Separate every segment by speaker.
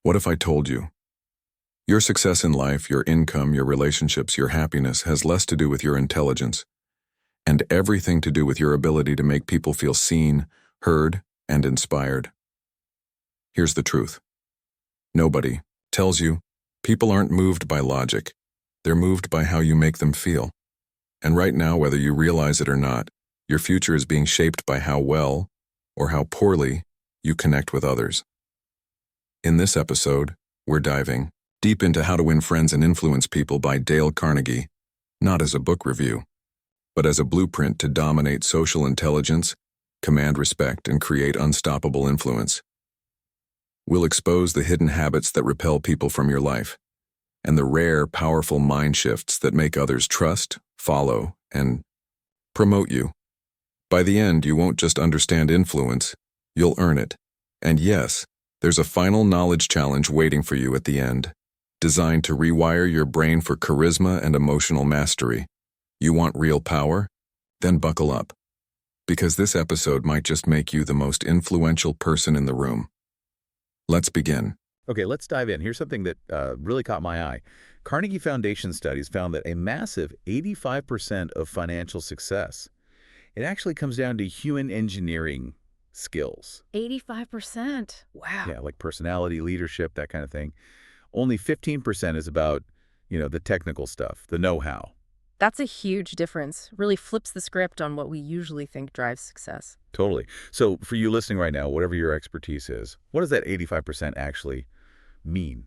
Speaker 1: What if I told you? Your success in life, your income, your relationships, your happiness has less to do with your intelligence and everything to do with your ability to make people feel seen, heard, and inspired. Here's the truth. Nobody tells you people aren't moved by logic. They're moved by how you make them feel. And right now, whether you realize it or not, your future is being shaped by how well or how poorly you connect with others. In this episode, we're diving deep into How to Win Friends and Influence People by Dale Carnegie, not as a book review, but as a blueprint to dominate social intelligence, command respect, and create unstoppable influence. We'll expose the hidden habits that repel people from your life, and the rare, powerful mind shifts that make others trust, follow, and promote you. By the end, you won't just understand influence, you'll earn it. And yes, there's a final knowledge challenge waiting for you at the end, designed to rewire your brain for charisma and emotional mastery. You want real power? Then buckle up, because this episode might just make you the most influential person in the room. Let's begin.
Speaker 2: Okay, let's dive in. Here's something that really caught my eye. Carnegie Foundation studies found that a massive 85% of financial success, it actually comes down to human engineering skills.
Speaker 3: 85%. Wow.
Speaker 2: Yeah, like personality, leadership, that kind of thing. Only 15% is about, the technical stuff, the know-how.
Speaker 3: That's a huge difference. Really flips the script on what we usually think drives success.
Speaker 2: Totally. So for you listening right now, whatever your expertise is, what does that 85% actually mean,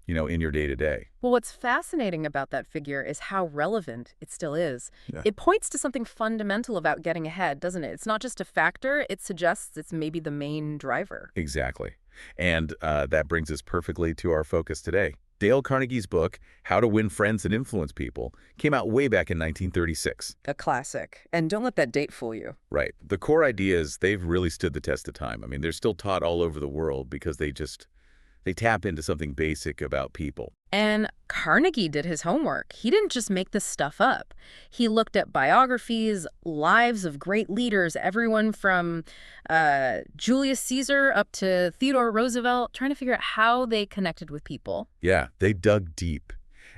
Speaker 2: in your day-to-day?
Speaker 3: Well, what's fascinating about that figure is how relevant it still is.
Speaker 2: Yeah.
Speaker 3: It points to something fundamental about getting ahead, doesn't it? It's not just a factor. It suggests it's maybe the main driver.
Speaker 2: Exactly. And that brings us perfectly to our focus today. Dale Carnegie's book, How to Win Friends and Influence People, came out way back in 1936.
Speaker 3: A classic. And don't let that date fool you.
Speaker 2: Right. The core ideas, they've really stood the test of time. I mean, they're still taught all over the world because they tap into something basic about people.
Speaker 3: And Carnegie did his homework. He didn't just make this stuff up. He looked at biographies, lives of great leaders, everyone from Julius Caesar up to Theodore Roosevelt, trying to figure out how they connected with people.
Speaker 2: Yeah, they dug deep.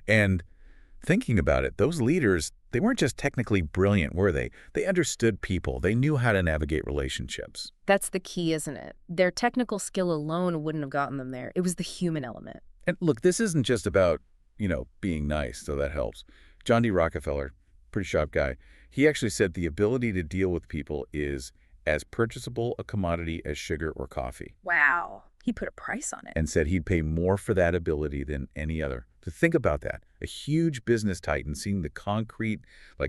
Speaker 2: And thinking about it, those leaders, they weren't just technically brilliant, were they? They understood people. They knew how to navigate relationships.
Speaker 3: That's the key, isn't it? Their technical skill alone wouldn't have gotten them there. It was the human element.
Speaker 2: And look, this isn't just about, being nice, so that helps. John D. Rockefeller, pretty sharp guy, he actually said the ability to deal with people is as purchasable a commodity as sugar or coffee.
Speaker 3: Wow. He put a price on it.
Speaker 2: And said he'd pay more for that ability than any other. To think about that, a huge business titan seeing the concrete,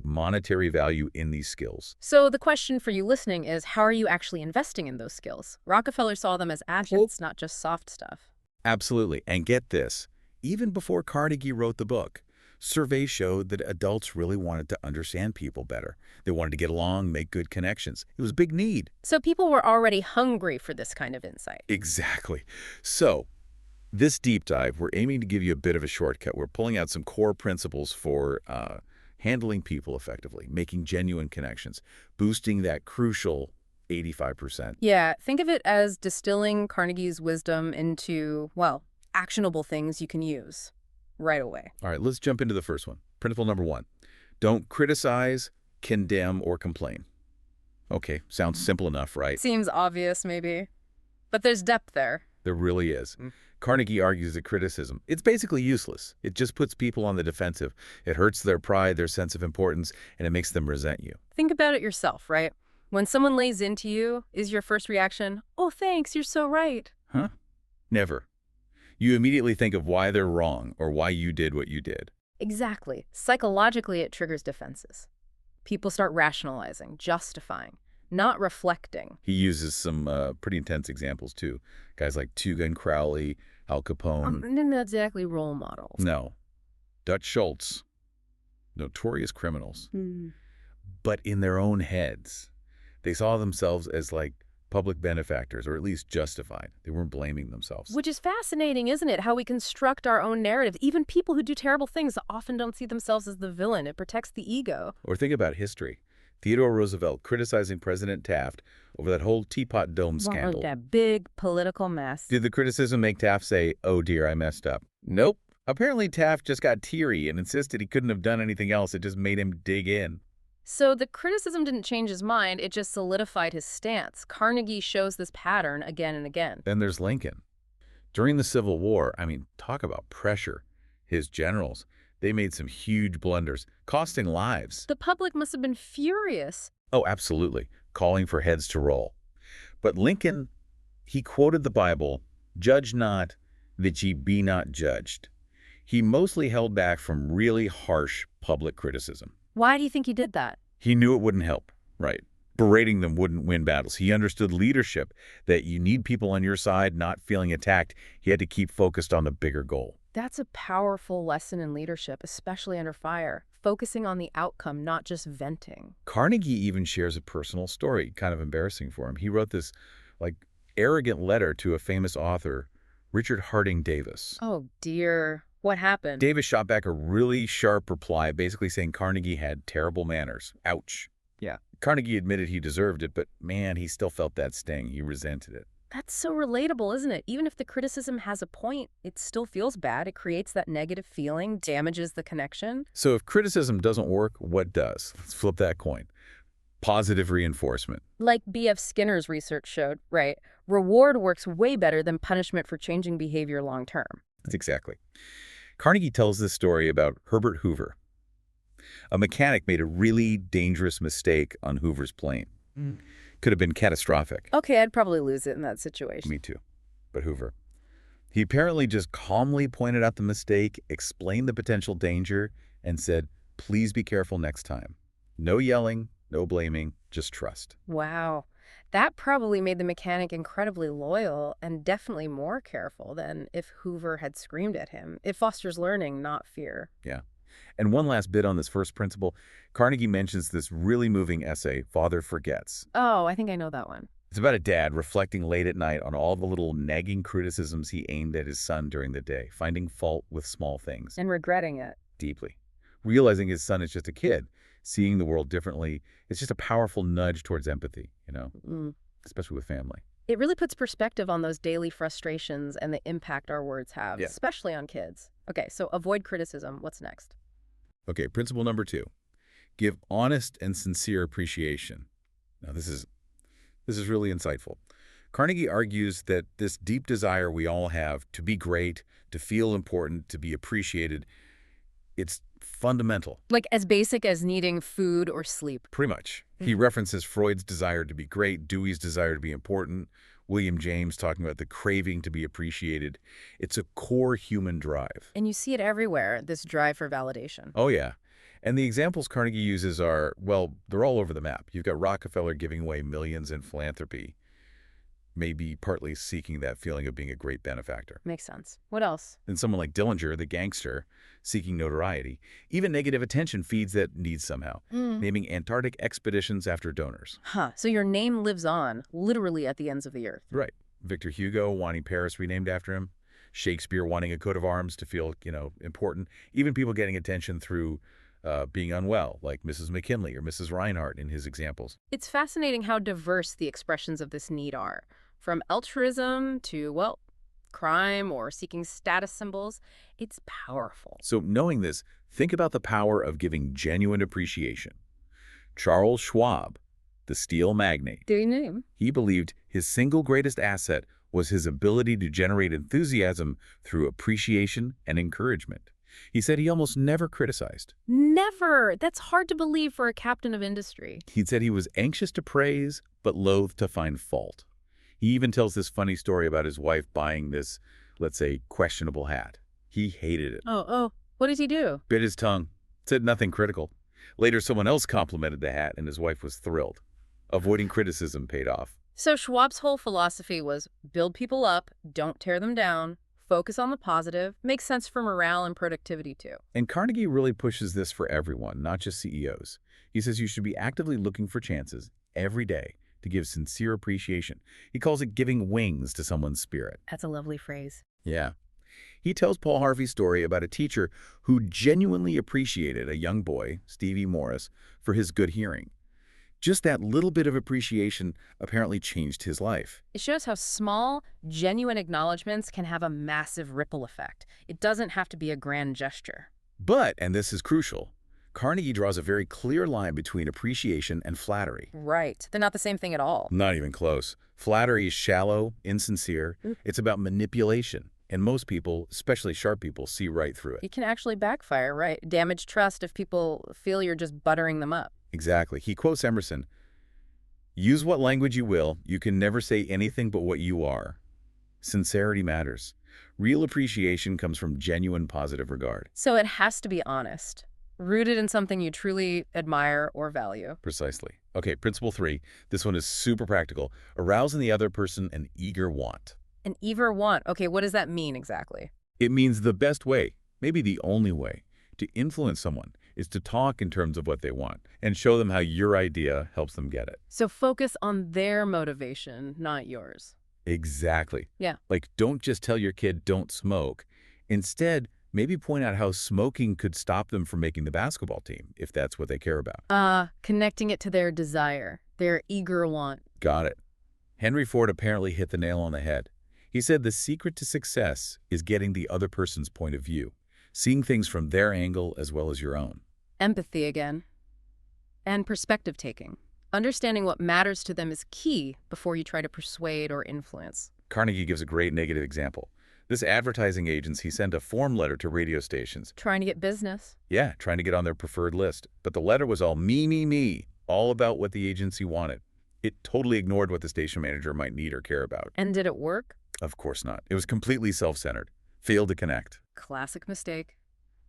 Speaker 2: monetary value in these skills.
Speaker 3: So the question for you listening is, how are you actually investing in those skills? Rockefeller saw them as assets, not just soft stuff.
Speaker 2: Absolutely. And get this, even before Carnegie wrote the book, surveys showed that adults really wanted to understand people better. They wanted to get along, make good connections. It was a big need.
Speaker 3: So people were already hungry for this kind of insight.
Speaker 2: Exactly. So this deep dive, we're aiming to give you a bit of a shortcut. We're pulling out some core principles for handling people effectively, making genuine connections, boosting that crucial 85%.
Speaker 3: Yeah, think of it as distilling Carnegie's wisdom into, actionable things you can use right away.
Speaker 2: All right, let's jump into the first one. Principle number 1, don't criticize, condemn, or complain. Okay, sounds simple enough, right?
Speaker 3: Seems obvious, maybe. But there's depth there.
Speaker 2: There really is. Carnegie argues that criticism, it's basically useless. It just puts people on the defensive. It hurts their pride, their sense of importance, and it makes them resent you.
Speaker 3: Think about it yourself, right? When someone lays into you, is your first reaction, "Oh, thanks, you're so right"?
Speaker 2: Huh? Never. You immediately think of why they're wrong or why you did what you did.
Speaker 3: Exactly. Psychologically, it triggers defenses. People start rationalizing, justifying, not reflecting.
Speaker 2: He uses some pretty intense examples, too. Guys like Tuga and Crowley, Al Capone.
Speaker 3: Not exactly role models.
Speaker 2: No. Dutch Schultz. Notorious criminals. But in their own heads, they saw themselves as public benefactors, or at least justified. They weren't blaming themselves.
Speaker 3: Which is fascinating, isn't it? How we construct our own narrative. Even people who do terrible things often don't see themselves as the villain. It protects the ego.
Speaker 2: Or think about history. Theodore Roosevelt criticizing President Taft over that whole Teapot Dome
Speaker 3: Well,
Speaker 2: scandal.
Speaker 3: that big political mess.
Speaker 2: Did the criticism make Taft say, "Oh dear, I messed up"? Nope. Apparently Taft just got teary and insisted he couldn't have done anything else. It just made him dig in.
Speaker 3: So the criticism didn't change his mind, it just solidified his stance. Carnegie shows this pattern again and again.
Speaker 2: Then there's Lincoln. During the Civil War, I mean, talk about pressure. His generals, they made some huge blunders, costing lives.
Speaker 3: The public must have been furious.
Speaker 2: Oh, absolutely, calling for heads to roll. But Lincoln, he quoted the Bible, "Judge not, that ye be not judged." He mostly held back from really harsh public criticism.
Speaker 3: Why do you think he did that?
Speaker 2: He knew it wouldn't help, right? Berating them wouldn't win battles. He understood leadership, that you need people on your side not feeling attacked. He had to keep focused on the bigger goal.
Speaker 3: That's a powerful lesson in leadership, especially under fire. Focusing on the outcome, not just venting.
Speaker 2: Carnegie even shares a personal story, kind of embarrassing for him. He wrote this, arrogant letter to a famous author, Richard Harding Davis.
Speaker 3: Oh dear. What happened?
Speaker 2: Davis shot back a really sharp reply, basically saying Carnegie had terrible manners. Ouch.
Speaker 3: Yeah.
Speaker 2: Carnegie admitted he deserved it, but man, he still felt that sting. He resented it.
Speaker 3: That's so relatable, isn't it? Even if the criticism has a point, it still feels bad. It creates that negative feeling, damages the connection.
Speaker 2: So if criticism doesn't work, what does? Let's flip that coin. Positive reinforcement.
Speaker 3: Like B.F. Skinner's research showed, right? Reward works way better than punishment for changing behavior long term.
Speaker 2: Exactly. Carnegie tells this story about Herbert Hoover. A mechanic made a really dangerous mistake on Hoover's plane. Could have been catastrophic.
Speaker 3: Okay, I'd probably lose it in that situation.
Speaker 2: Me too. But Hoover. He apparently just calmly pointed out the mistake, explained the potential danger, and said, "Please be careful next time." No yelling, no blaming, just trust.
Speaker 3: Wow. That probably made the mechanic incredibly loyal and definitely more careful than if Hoover had screamed at him. It fosters learning, not fear.
Speaker 2: Yeah. And one last bit on this first principle. Carnegie mentions this really moving essay, Father Forgets.
Speaker 3: Oh, I think I know that one.
Speaker 2: It's about a dad reflecting late at night on all the little nagging criticisms he aimed at his son during the day, finding fault with small things.
Speaker 3: And regretting it.
Speaker 2: Deeply. Realizing his son is just a kid, seeing the world differently. It's just a powerful nudge towards empathy, especially with family.
Speaker 3: It really puts perspective on those daily frustrations and the impact our words have,
Speaker 2: Yeah.
Speaker 3: especially on kids. Okay, so avoid criticism. What's next?
Speaker 2: Okay, principle number 2. Give honest and sincere appreciation. Now, this is really insightful. Carnegie argues that this deep desire we all have to be great, to feel important, to be appreciated, it's fundamental.
Speaker 3: Like as basic as needing food or sleep.
Speaker 2: Pretty much. He references Freud's desire to be great, Dewey's desire to be important, William James talking about the craving to be appreciated. It's a core human drive.
Speaker 3: And you see it everywhere, this drive for validation.
Speaker 2: Oh, yeah. And the examples Carnegie uses are, well, they're all over the map. You've got Rockefeller giving away millions in philanthropy, maybe partly seeking that feeling of being a great benefactor.
Speaker 3: Makes sense. What else?
Speaker 2: And someone like Dillinger, the gangster, seeking notoriety. Even negative attention feeds that need somehow, naming Antarctic expeditions after donors.
Speaker 3: Huh. So your name lives on, literally at the ends of the earth.
Speaker 2: Right. Victor Hugo wanting Paris renamed after him. Shakespeare wanting a coat of arms to feel, important. Even people getting attention through being unwell, like Mrs. McKinley or Mrs. Reinhardt in his examples.
Speaker 3: It's fascinating how diverse the expressions of this need are. From altruism to, crime or seeking status symbols. It's powerful.
Speaker 2: So knowing this, think about the power of giving genuine appreciation. Charles Schwab, the steel magnate,
Speaker 3: Do name?
Speaker 2: he believed his single greatest asset was his ability to generate enthusiasm through appreciation and encouragement. He said he almost never criticized.
Speaker 3: Never. That's hard to believe for a captain of industry.
Speaker 2: He said he was anxious to praise, but loath to find fault. He even tells this funny story about his wife buying this, let's say, questionable hat. He hated it.
Speaker 3: Oh, what did he do?
Speaker 2: Bit his tongue. Said nothing critical. Later, someone else complimented the hat, and his wife was thrilled. Avoiding criticism paid off.
Speaker 3: So Schwab's whole philosophy was build people up, don't tear them down, focus on the positive. Makes sense for morale and productivity too.
Speaker 2: And Carnegie really pushes this for everyone, not just CEOs. He says you should be actively looking for chances every day to give sincere appreciation. He calls it giving wings to someone's spirit.
Speaker 3: That's a lovely phrase.
Speaker 2: Yeah. He tells Paul Harvey's story about a teacher who genuinely appreciated a young boy, Stevie Morris, for his good hearing. Just that little bit of appreciation apparently changed his life.
Speaker 3: It shows how small, genuine acknowledgments can have a massive ripple effect. It doesn't have to be a grand gesture.
Speaker 2: But, and this is crucial, Carnegie draws a very clear line between appreciation and flattery.
Speaker 3: Right. They're not the same thing at all.
Speaker 2: Not even close. Flattery is shallow, insincere. It's about manipulation. And most people, especially sharp people, see right through it.
Speaker 3: It can actually backfire, right? Damage trust if people feel you're just buttering them up.
Speaker 2: Exactly. He quotes Emerson, "Use what language you will, you can never say anything but what you are. Sincerity matters. Real appreciation comes from genuine positive regard."
Speaker 3: So it has to be honest, rooted in something you truly admire or value.
Speaker 2: Precisely. Okay, principle 3. This one is super practical. Arouse in the other person an eager want.
Speaker 3: An eager want. Okay, what does that mean exactly?
Speaker 2: It means the best way, maybe the only way, to influence someone is to talk in terms of what they want and show them how your idea helps them get it.
Speaker 3: So focus on their motivation, not yours.
Speaker 2: Exactly.
Speaker 3: Yeah.
Speaker 2: Like, don't just tell your kid don't smoke. Instead, maybe point out how smoking could stop them from making the basketball team, if that's what they care about.
Speaker 3: Connecting it to their desire, their eager want.
Speaker 2: Got it. Henry Ford apparently hit the nail on the head. He said the secret to success is getting the other person's point of view, seeing things from their angle as well as your own.
Speaker 3: Empathy again. And perspective taking. Understanding what matters to them is key before you try to persuade or influence.
Speaker 2: Carnegie gives a great negative example. This advertising agency sent a form letter to radio stations.
Speaker 3: Trying to get business.
Speaker 2: Yeah, trying to get on their preferred list. But the letter was all me, all about what the agency wanted. It totally ignored what the station manager might need or care about.
Speaker 3: And did it work?
Speaker 2: Of course not. It was completely self-centered. Failed to connect.
Speaker 3: Classic mistake.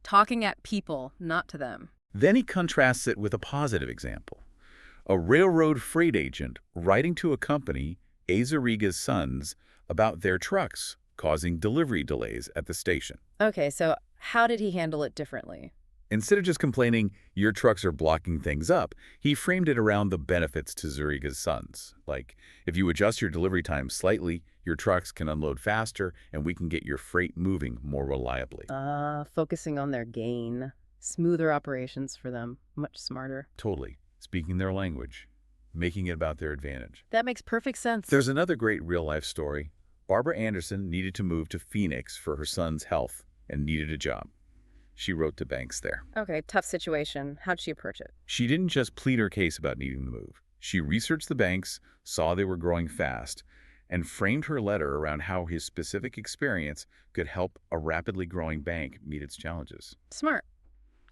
Speaker 3: Talking at people, not to them.
Speaker 2: Then he contrasts it with a positive example. A railroad freight agent writing to a company, Azariga's Sons, about their trucks, causing delivery delays at the station.
Speaker 3: Okay, so how did he handle it differently?
Speaker 2: Instead of just complaining, your trucks are blocking things up, he framed it around the benefits to Zariga's Sons. Like, if you adjust your delivery time slightly, your trucks can unload faster and we can get your freight moving more reliably.
Speaker 3: Focusing on their gain. Smoother operations for them. Much smarter.
Speaker 2: Totally. Speaking their language. Making it about their advantage.
Speaker 3: That makes perfect sense.
Speaker 2: There's another great real-life story. Barbara Anderson needed to move to Phoenix for her son's health and needed a job. She wrote to banks there.
Speaker 3: Okay, tough situation. How'd she approach it?
Speaker 2: She didn't just plead her case about needing the move. She researched the banks, saw they were growing fast, and framed her letter around how his specific experience could help a rapidly growing bank meet its challenges.
Speaker 3: Smart.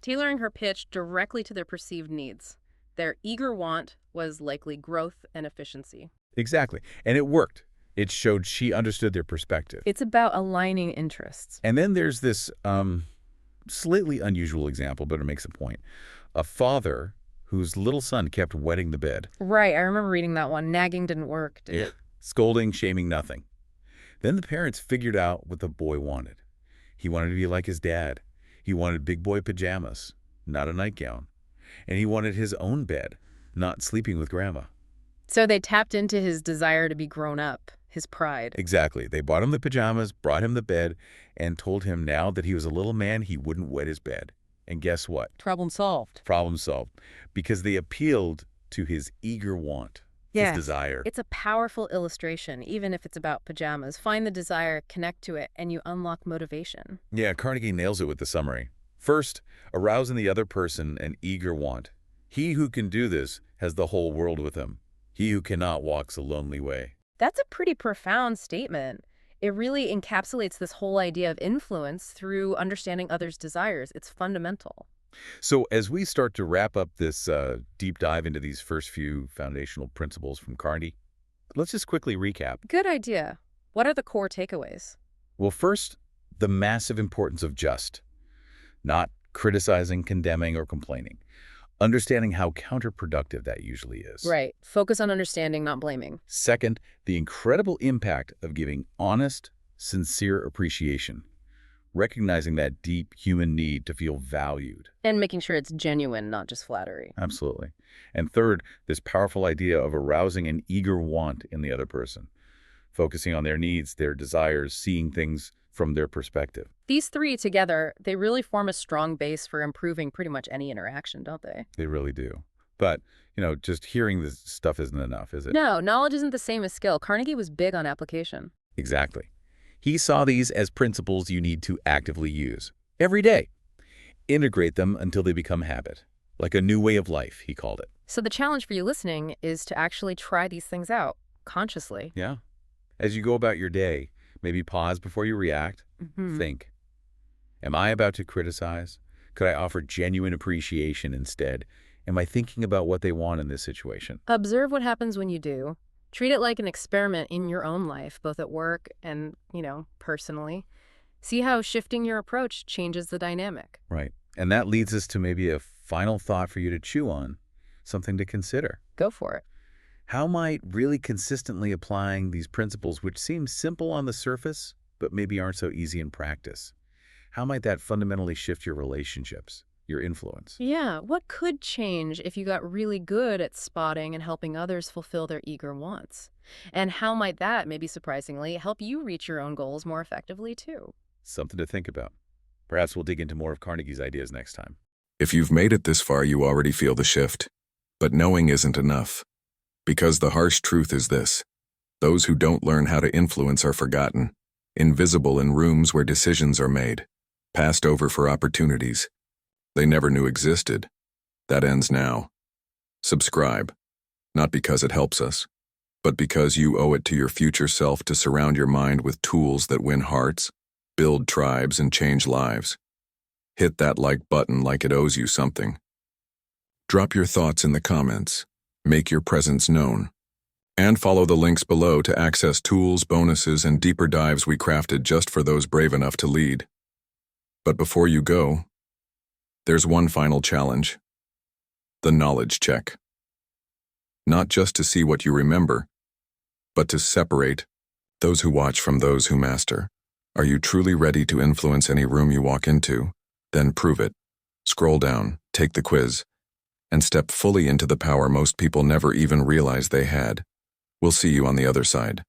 Speaker 3: Tailoring her pitch directly to their perceived needs. Their eager want was likely growth and efficiency.
Speaker 2: Exactly. And it worked. It showed she understood their perspective.
Speaker 3: It's about aligning interests.
Speaker 2: And then there's this slightly unusual example, but it makes a point. A father whose little son kept wetting the bed.
Speaker 3: Right, I remember reading that one. Nagging didn't work, did it?
Speaker 2: Scolding, shaming, nothing. Then the parents figured out what the boy wanted. He wanted to be like his dad. He wanted big boy pajamas, not a nightgown. And he wanted his own bed, not sleeping with grandma.
Speaker 3: So they tapped into his desire to be grown up, his pride.
Speaker 2: Exactly. They bought him the pajamas, brought him the bed, and told him now that he was a little man, he wouldn't wet his bed. And guess what?
Speaker 3: Problem solved.
Speaker 2: Problem solved. Because they appealed to his eager want, his desire.
Speaker 3: It's a powerful illustration, even if it's about pajamas. Find the desire, connect to it, and you unlock motivation.
Speaker 2: Yeah, Carnegie nails it with the summary. First, arouse in the other person an eager want. He who can do this has the whole world with him. He who cannot walks a lonely way.
Speaker 3: That's a pretty profound statement. It really encapsulates this whole idea of influence through understanding others' desires. It's fundamental.
Speaker 2: So as we start to wrap up this deep dive into these first few foundational principles from Carnegie, let's just quickly recap.
Speaker 3: Good idea. What are the core takeaways?
Speaker 2: Well, first, the massive importance of just. Not criticizing, condemning, or complaining. Understanding how counterproductive that usually is.
Speaker 3: Right. Focus on understanding, not blaming.
Speaker 2: Second, the incredible impact of giving honest, sincere appreciation. Recognizing that deep human need to feel valued.
Speaker 3: And making sure it's genuine, not just flattery.
Speaker 2: Absolutely. And third, this powerful idea of arousing an eager want in the other person. Focusing on their needs, their desires, seeing things from their perspective.
Speaker 3: These three together, they really form a strong base for improving pretty much any interaction, don't they?
Speaker 2: They really do. But, just hearing this stuff isn't enough, is it?
Speaker 3: No, knowledge isn't the same as skill. Carnegie was big on application.
Speaker 2: Exactly. He saw these as principles you need to actively use every day. Integrate them until they become habit. Like a new way of life, he called it.
Speaker 3: So the challenge for you listening is to actually try these things out consciously.
Speaker 2: Yeah. As you go about your day, maybe pause before you react.
Speaker 3: Mm-hmm.
Speaker 2: Think, am I about to criticize? Could I offer genuine appreciation instead? Am I thinking about what they want in this situation?
Speaker 3: Observe what happens when you do. Treat it like an experiment in your own life, both at work and, personally. See how shifting your approach changes the dynamic.
Speaker 2: Right. And that leads us to maybe a final thought for you to chew on, something to consider.
Speaker 3: Go for it.
Speaker 2: How might really consistently applying these principles, which seem simple on the surface, but maybe aren't so easy in practice, how might that fundamentally shift your relationships, your influence?
Speaker 3: Yeah, what could change if you got really good at spotting and helping others fulfill their eager wants? And how might that, maybe surprisingly, help you reach your own goals more effectively, too?
Speaker 2: Something to think about. Perhaps we'll dig into more of Carnegie's ideas next time.
Speaker 1: If you've made it this far, you already feel the shift. But knowing isn't enough. Because the harsh truth is this: those who don't learn how to influence are forgotten, invisible in rooms where decisions are made, passed over for opportunities they never knew existed. That ends now. Subscribe, not because it helps us, but because you owe it to your future self to surround your mind with tools that win hearts, build tribes, and change lives. Hit that like button like it owes you something. Drop your thoughts in the comments. Make your presence known. And follow the links below to access tools, bonuses, and deeper dives we crafted just for those brave enough to lead. But before you go, there's one final challenge. The knowledge check. Not just to see what you remember, but to separate those who watch from those who master. Are you truly ready to influence any room you walk into? Then prove it. Scroll down, take the quiz, and step fully into the power most people never even realize they had. We'll see you on the other side.